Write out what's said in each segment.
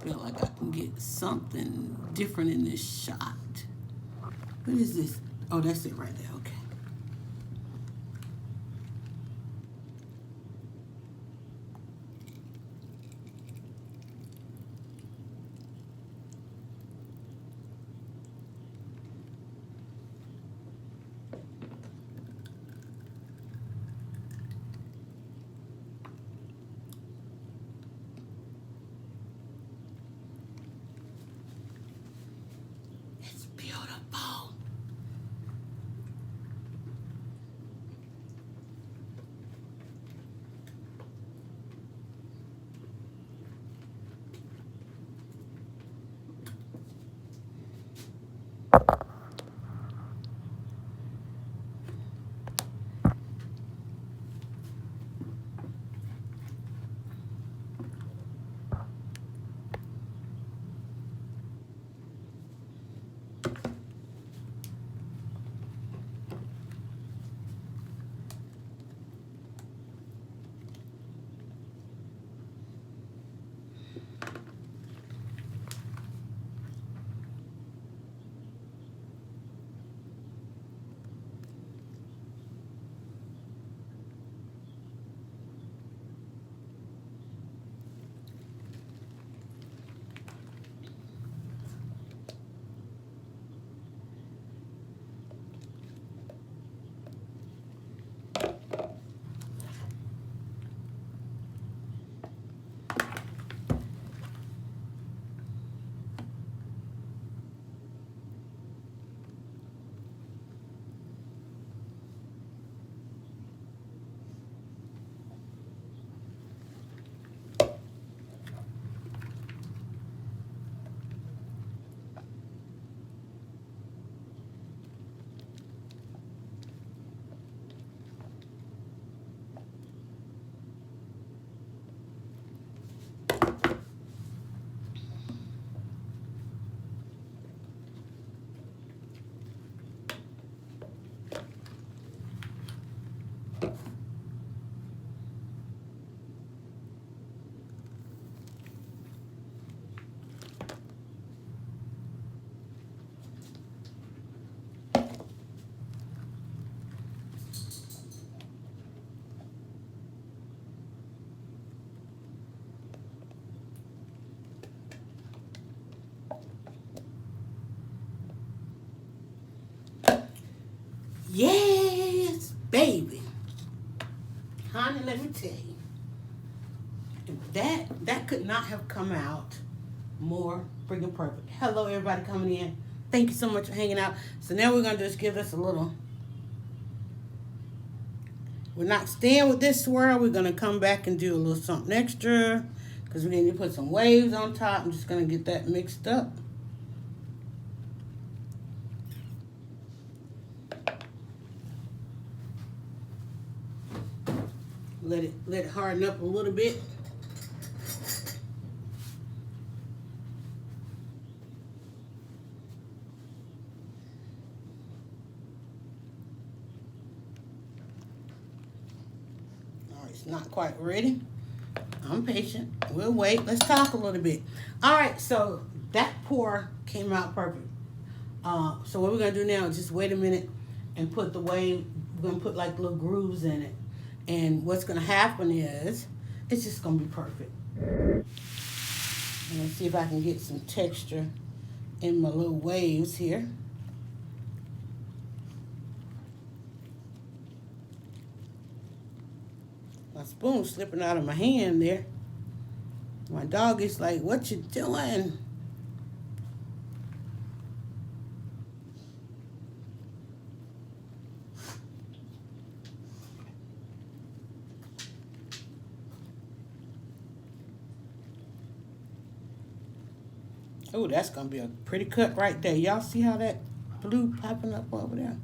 feel like I can get something different in this shot. What is this? Oh, that's it right there. Okay. It's beautiful. Yes, baby. Honey, let me tell you. That could not have come out more freaking perfect. Hello, everybody coming in. Thank you so much for hanging out. So now we're going to just give this a little. We're not staying with this swirl. We're going to come back and do a little something extra because we need to put some waves on top. I'm just going to get that mixed up. Let it harden up a little bit. All right, it's not quite ready. I'm patient. We'll wait. Let's talk a little bit. All right, so that pour came out perfect. So what we're gonna do now is just wait a minute and put the wave. We're gonna put like little grooves in it. And what's going to happen is, it's just going to be perfect. And let's see if I can get some texture in my little waves here. My spoon's slipping out of my hand there. My dog is like, what you doing? Oh, that's going to be a pretty cut right there. Y'all see how that blue popping up over there?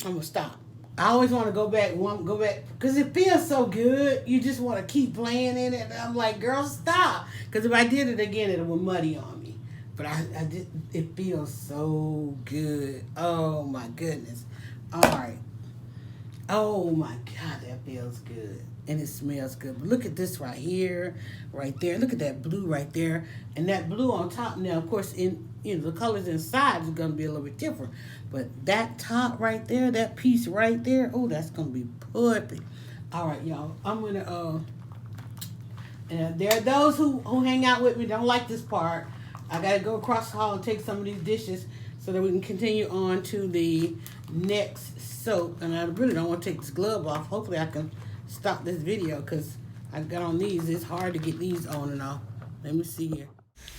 I'm going to stop. I always want to go back, because it feels so good. You just want to keep playing in it. And I'm like, girl, stop. Because if I did it again, it would muddy on me. But it feels so good. Oh, my goodness. All right. Oh my God, that feels good. And it smells good. But look at this right here, right there. Look at that blue right there. And that blue on top. Now, of course, the colors inside is going to be a little bit different. But that top right there, that piece right there, oh, that's going to be perfect. All right, y'all. I'm going to, and there are those who hang out with me, don't like this part. I got to go across the hall and take some of these dishes so that we can continue on to the next soap. And I really don't want to take this glove off. Hopefully I can stop this video because I got on these. It's hard to get these on and off. Let me see here.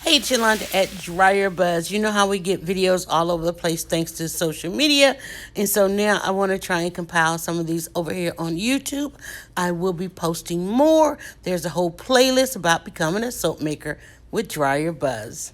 Hey, it's Yolanda at DryerBuzz. You know how we get videos all over the place thanks to social media. And so now I want to try and compile some of these over here on YouTube. I will be posting more. There's a whole playlist about becoming a soap maker with DryerBuzz.